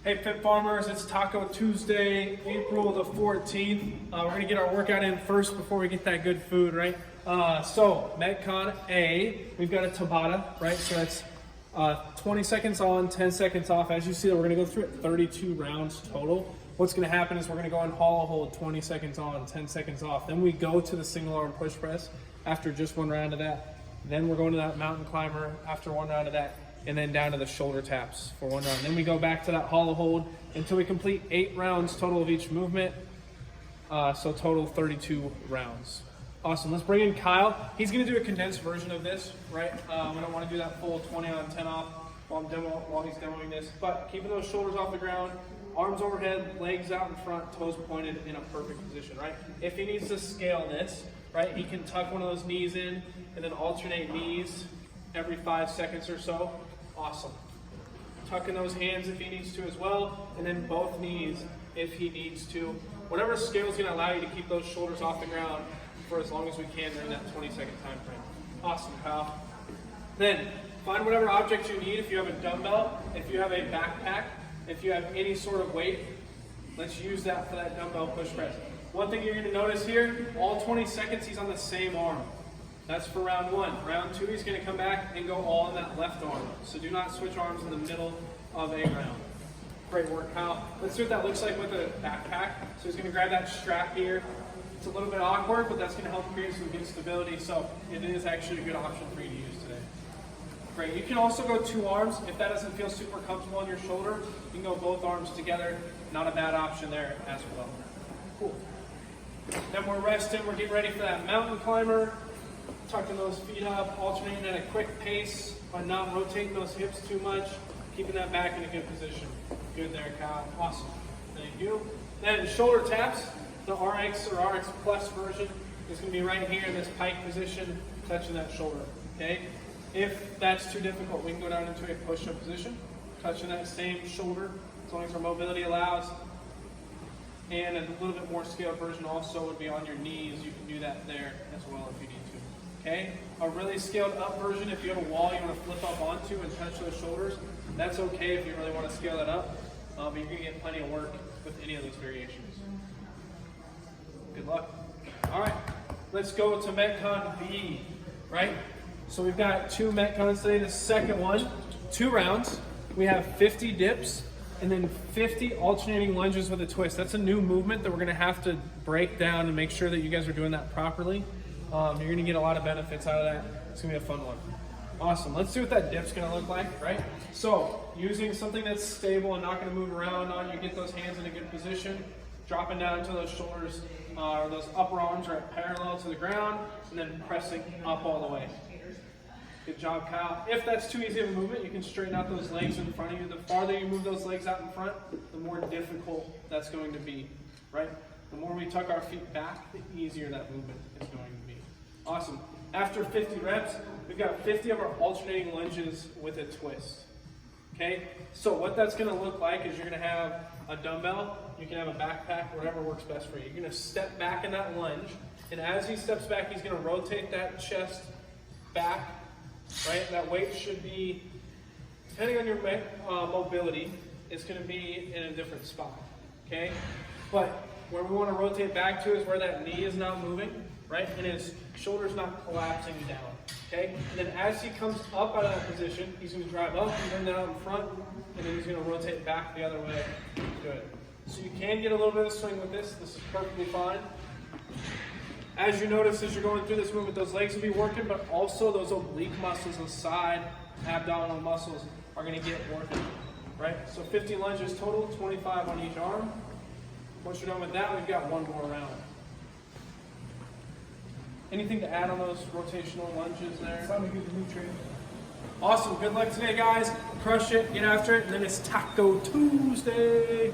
Hey Fit Farmers, it's Taco Tuesday, April the 14th. We're gonna get our workout in first before we get that good food, right? So Metcon A, we've got a Tabata, right? So that's 20 seconds on, 10 seconds off. As you see, we're gonna go through it 32 rounds total. What's gonna happen is we're gonna go on hollow hold, 20 seconds on, 10 seconds off. Then we go to the single arm push press after just one round of that. Then we're going to that mountain climber after one round of that. And then down to the shoulder taps for one round. Then we go back to that hollow hold until we complete 8 rounds total of each movement. So total 32 rounds. Awesome, let's bring in Kyle. He's gonna do a condensed version of this, right? We don't wanna do that full 20 on, 10 off while he's demoing this. But keeping those shoulders off the ground, arms overhead, legs out in front, toes pointed in a perfect position, right? If he needs to scale this, right, he can tuck one of those knees in and then alternate knees every 5 seconds or so. Awesome. Tuck in those hands if he needs to as well, and then both knees if he needs to. Whatever scale is going to allow you to keep those shoulders off the ground for as long as we can during that 20-second time frame. Awesome, Kyle. Then find whatever object you need. If you have a dumbbell, if you have a backpack, if you have any sort of weight, let's use that for that dumbbell push press. One thing you're going to notice here, all 20 seconds he's on the same arm. That's for round 1. Round 2, he's going to come back and go all on that left arm. So do not switch arms in the middle of a round. Great work, Kyle. Let's see what that looks like with a backpack. So he's going to grab that strap here. It's a little bit awkward, but that's going to help create some good stability. So it is actually a good option for you to use today. Great. You can also go 2 arms. If that doesn't feel super comfortable on your shoulder, you can go both arms together. Not a bad option there as well. Cool. Then we're resting. We're getting ready for that mountain climber. Tucking those feet up, alternating at a quick pace by not rotating those hips too much, keeping that back in a good position. Good there, Kyle. Awesome. Thank you. Then shoulder taps. The RX or RX Plus version is going to be right here in this pike position, touching that shoulder. Okay. If that's too difficult, we can go down into a push-up position, touching that same shoulder as long as our mobility allows. And a little bit more scaled version also would be on your knees. You can do that there as well if you need to. Okay, a really scaled up version, if you have a wall you want to flip up onto and touch those shoulders, that's okay if you really want to scale that up, but you're going to get plenty of work with any of those variations. Good luck. All right, let's go to Metcon B, right? So we've got 2 Metcons today. The second one, 2 rounds. We have 50 dips and then 50 alternating lunges with a twist. That's a new movement that we're going to have to break down and make sure that you guys are doing that properly. You're going to get a lot of benefits out of that. It's going to be a fun one. Awesome. Let's see what that dip's going to look like, right? So using something that's stable and not going to move around on you, get those hands in a good position, dropping down until those shoulders or those upper arms are parallel to the ground, and then pressing up all the way. Good job, Kyle. If that's too easy of a movement, you can straighten out those legs in front of you. The farther you move those legs out in front, the more difficult that's going to be, right? The more we tuck our feet back, the easier that movement is going to be. Awesome. After 50 reps, we've got 50 of our alternating lunges with a twist. Okay? So what that's going to look like is you're going to have a dumbbell, you can have a backpack, whatever works best for you. You're going to step back in that lunge, and as he steps back, he's going to rotate that chest back, right? That weight should be, depending on your mobility, it's going to be in a different spot. Okay? But where we want to rotate back to is where that knee is not moving, right? And his shoulder's not collapsing down, okay? And then as he comes up out of that position, he's going to drive up and bring that out in front, and then he's going to rotate back the other way. Good. So you can get a little bit of swing with this. This is perfectly fine. As you notice as you're going through this movement, those legs will be working, but also those oblique muscles, those side abdominal muscles are going to get working, right? So 50 lunges total, 25 on each arm. Once you're done with that, we've got one more round. Anything to add on those rotational lunges there? Sounded good to me, Trey. Awesome. Good luck today, guys. Crush it. Get after it. And then it's Taco Tuesday.